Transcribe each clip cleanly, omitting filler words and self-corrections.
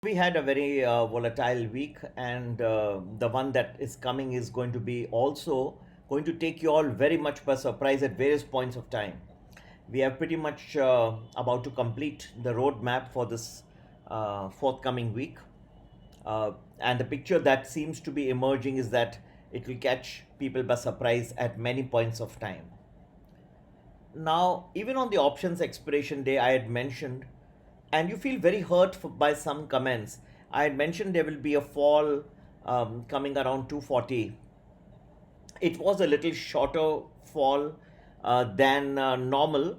We had a very volatile week, and the one that is coming is going to be also going to take you all very much by surprise at various points of time. We are pretty much about to complete the roadmap for this forthcoming week, and the picture that seems to be emerging is that it will catch people by surprise at many points of time. Now, even on the options expiration day, I had mentioned, and you feel very hurt by some comments. I had mentioned there will be a fall coming around 240. It was a little shorter fall than normal,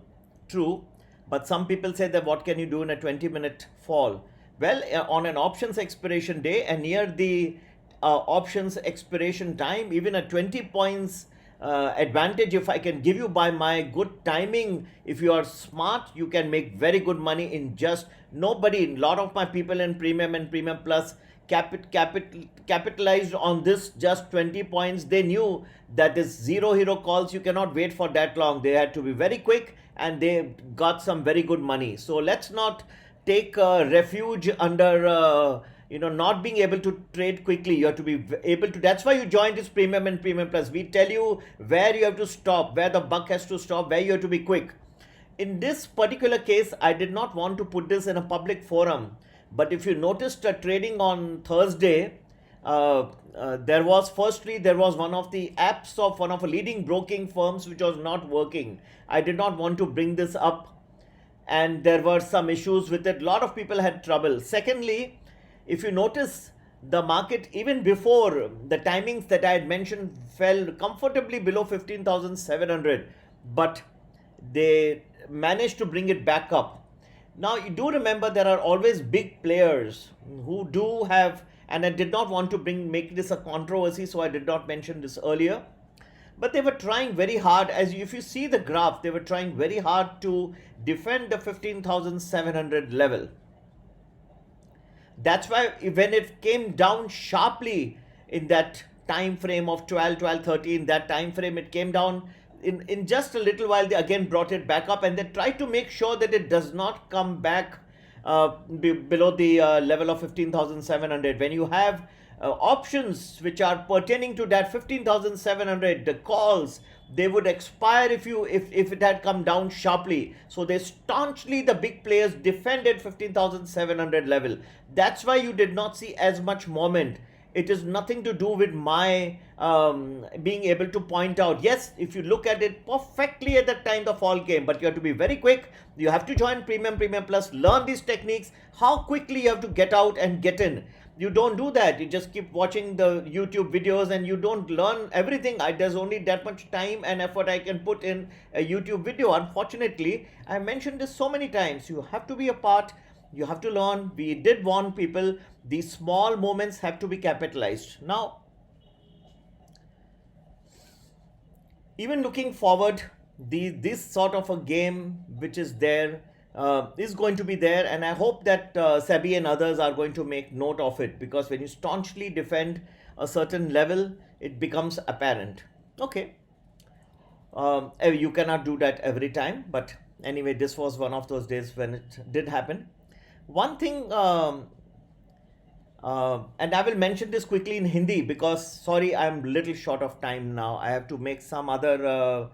true, but some people say that what can you do in a 20-minute fall? Well, on an options expiration day and near the options expiration time, even a 20 points advantage, if I can give you by my good timing, if you are smart, you can make very good money in just nobody. A lot of my people in premium and premium plus capitalized on this just 20 points. They knew that this zero hero calls, you cannot wait for that long. They had to be very quick and they got some very good money. So let's not take refuge under not being able to trade quickly. You have to be able to. That's why you join this premium and premium plus. We tell you where you have to stop, where the buck has to stop, where you have to be quick. In this particular case, I did not want to put this in a public forum, but if you noticed trading on Thursday, there was one of the apps of one of the leading broking firms which was not working. I did not want to bring this up, and there were some issues with it. A lot of people had trouble. Secondly, if you notice, the market, even before the timings that I had mentioned, fell comfortably below 15,700, but they managed to bring it back up. Now, you do remember there are always big players who do have, and I did not want to make this a controversy, so I did not mention this earlier. But they were trying very hard, as if you see the graph, they were trying very hard to defend the 15,700 level. That's why when it came down sharply in that time frame of 12, 12, 13, that time frame, it came down in just a little while. They again brought it back up, and they tried to make sure that it does not come back below the level of 15,700. When you have options which are pertaining to that 15,700, the calls, they would expire if it had come down sharply. So they staunchly, the big players, defended 15,700 level. That's why you did not see as much moment. It is nothing to do with my being able to point out. Yes, if you look at it perfectly at the time the fall came, but you have to be very quick. You have to join premium, premium plus, learn these techniques, how quickly you have to get out and get in. You don't do that. You just keep watching the YouTube videos and you don't learn everything. There's only that much time and effort I can put in a YouTube video. Unfortunately, I mentioned this so many times. You have to be a part. You have to learn. We did warn people. These small moments have to be capitalized. Now, even looking forward, this sort of a game which is going to be there, and I hope that SEBI and others are going to make note of it, because when you staunchly defend a certain level, it becomes apparent. Okay, you cannot do that every time, but anyway, this was one of those days when it did happen. One thing, and I will mention this quickly in Hindi because, sorry, I'm little short of time now. I have to make some other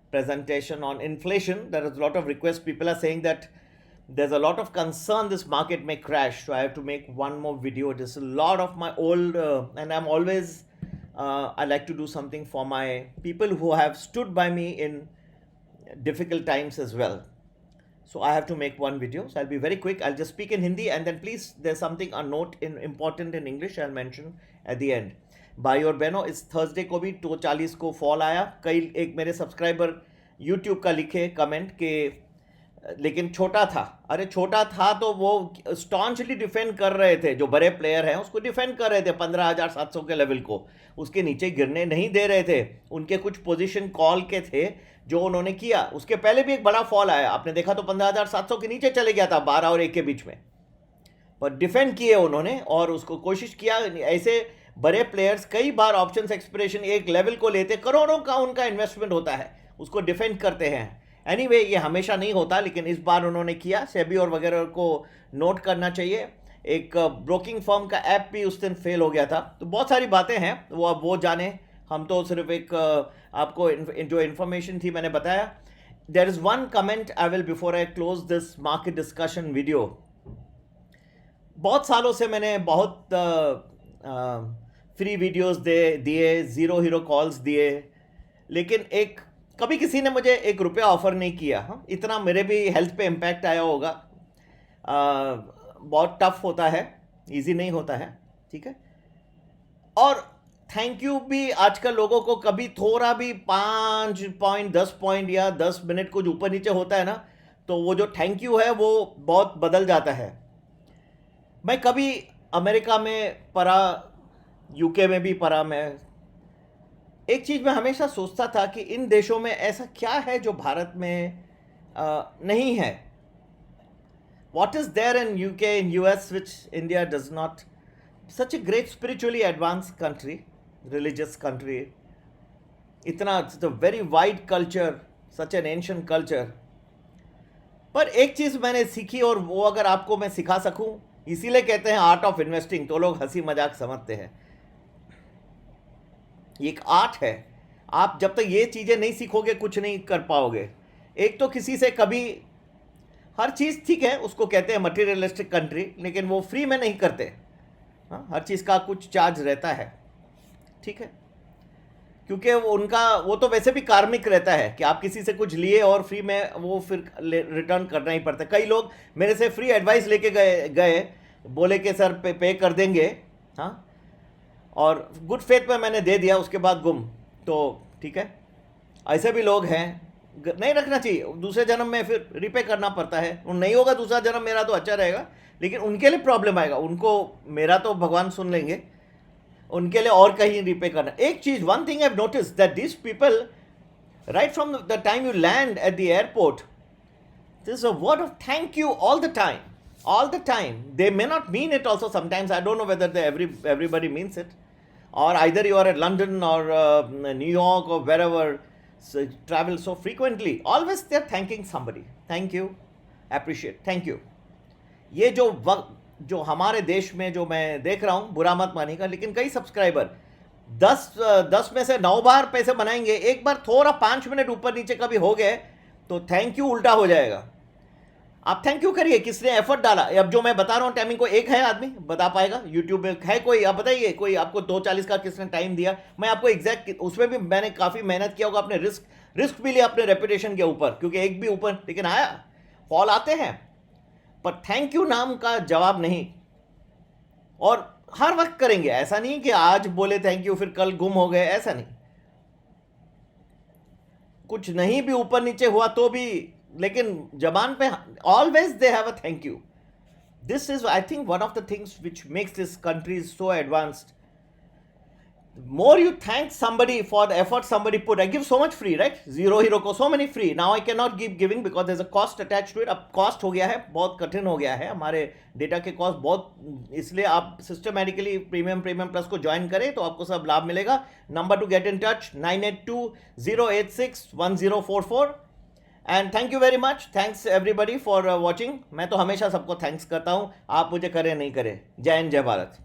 presentation on inflation. There is a lot of requests. People are saying that there's a lot of concern this market may crash. So I have to make one more video. There's a lot of my old, and I'm always, I like to do something for my people who have stood by me in difficult times as well. So I have to make one video. So I'll be very quick. I'll just speak in Hindi, and then please, there's something, a note in important in English I'll mention at the end. भाई और बहनों, इस Thursday को भी 240 को fall आया. कई एक मेरे सब्सक्राइबर यूट्यूब का लिखे कमेंट के लेकिन छोटा था. अरे छोटा था तो वो स्टॉन्चली डिफेंड कर रहे थे. जो बड़े प्लेयर हैं उसको डिफेंड कर रहे थे 15,700 के लेवल को. उसके नीचे गिरने नहीं दे रहे थे. उनके कुछ पोजीशन कॉल के थे जो उन्होंने किया. उसके पहले भी एक बड़ा फॉल आया, आपने देखा, तो 15,700 के नीचे चले गया था 12 और 1 के बीच में, पर डिफेंड किए उन्होंने और उसको कोशिश किया. ऐसे बड़े प्लेयर्स कई बार ऑप्शंस एक्सपिरेशन एक लेवल को लेते, करोड़ों का उनका इन्वेस्टमेंट होता है, उसको डिफेंड करते हैं. एनीवे, ये हमेशा नहीं होता, लेकिन इस बार उन्होंने किया. सेबी और वगैरह को नोट करना चाहिए. एक ब्रोकिंग फर्म का ऐप भी उस दिन फेल हो गया था। तो बहुत सारी बातें हैं, वो अब वो जाने, हम तो सिर्फ एक आपको जो इन्फॉर्मेशन थी मैंने बताया। There is one comment I will before I close this market discussion video. बहुत सालों से मैंने बहुत फ्री वीडियोस दिए, ज़ीरो हीरो कॉल्स दिए, लेकिन एक कभी किसी ने मुझे ₹1 ऑफर नहीं किया। हाँ, इतना मेरे भी हेल्थ पे इम्पैक्ट आया होगा। बहुत टफ होता है, इजी नहीं होता है, ठीक है। और थैंक यू भी आजकल लोगों को कभी थोड़ा भी 5 पॉइंट 10 पॉइंट या 10 मिनट कुछ ऊपर नीचे होता है ना, तो वो जो थैंक यू है वो बहुत बदल जाता है। मैं कभी अमेरिका में पढ़ा, यूके में भी पढ़ा, मैं एक चीज़ मैं हमेशा सोचता था कि इन देशों में ऐसा क्या है जो भारत में नहीं है। What is there in UK, in US, which India does not? Such a great spiritually advanced country, religious country. इतना it's a very wide culture, such an ancient culture. पर एक चीज़ मैंने सीखी, और वो अगर आपको मैं सिखा सकूं, इसीलिए कहते हैं आर्ट ऑफ इन्वेस्टिंग, तो लोग हंसी मजाक समझते हैं। ये एक आर्ट है। आप जब तक ये चीज़ें नहीं सीखोगे कुछ नहीं कर पाओगे। एक तो किसी से कभी, हर चीज़ ठीक है, उसको कहते हैं मटीरियलिस्टिक कंट्री, लेकिन वो फ्री में नहीं करते। हाँ, हर चीज़ का कुछ चार्ज रहता है, ठीक है, क्योंकि वो उनका वो तो वैसे भी कार्मिक रहता है कि आप किसी से कुछ लिए और फ्री में वो फिर रिटर्न करना ही पड़ता है। कई लोग मेरे से फ्री एडवाइस लेके गए बोले कि सर पे कर देंगे, हाँ, और गुड फेथ में मैंने दे दिया, उसके बाद गुम। तो ठीक है, ऐसे भी लोग हैं, नहीं रखना चाहिए। दूसरे जन्म में फिर रिपे करना पड़ता है। नहीं होगा दूसरा जन्म मेरा तो अच्छा रहेगा, लेकिन उनके लिए प्रॉब्लम आएगा। उनको मेरा तो भगवान सुन लेंगे, उनके लिए और कहीं रिपे करना। एक चीज़, one thing I have notice that this people, right from the time you land at the airport, this a word of thank you all the time, all the time. They may not mean it also sometimes. I don't know whether everybody means it, or either you are at London or New York or wherever, so travel so frequently, always they're thanking somebody. Thank you, appreciate, thank you. ये जो हमारे देश में जो मैं देख रहा हूँ, बुरा मत मानिएगा, लेकिन कई सब्सक्राइबर 10 में से 9 बार पैसे बनाएंगे, एक बार थोड़ा 5 मिनट ऊपर नीचे कभी हो गए तो थैंक यू उल्टा हो जाएगा। आप थैंक यू करिए, किसने एफर्ट डाला। अब जो मैं बता रहा हूँ टाइमिंग को, एक है आदमी बता पाएगा, यूट्यूब में है कोई, आप बताइए, कोई आपको 2:40 का किसने टाइम दिया। मैं आपको एग्जैक्ट, उसमें भी मैंने काफ़ी मेहनत किया होगा, अपने रिस्क भी लिया अपने रेपुटेशन के ऊपर, क्योंकि एक भी ऊपर, लेकिन आया, फॉल आते हैं, पर थैंक यू नाम का जवाब नहीं। और हर वक्त करेंगे, ऐसा नहीं कि आज बोले थैंक यू फिर कल गुम हो गए, ऐसा नहीं। कुछ नहीं भी ऊपर नीचे हुआ तो भी, लेकिन जबान पे always they have a thank you. This is I think one of the things which makes this country so advanced. More you thank somebody for the effort somebody put. I give so much free, right? Zero Hero को so many free. Now I cannot keep giving because there's a cost attached to it. अब cost हो गया है, बहुत कठिन हो गया है, हमारे डेटा के कॉस्ट बहुत, इसलिए आप सिस्टमेटिकली प्रीमियम प्लस को ज्वाइन करें तो आपको सब लाभ मिलेगा। Number two get in touch 9820861044। And thank you very much, thanks everybody for watching. मैं तो हमेशा सबको थैंक्स करता हूँ, आप मुझे करें नहीं करें। जय हिंद, जय भारत।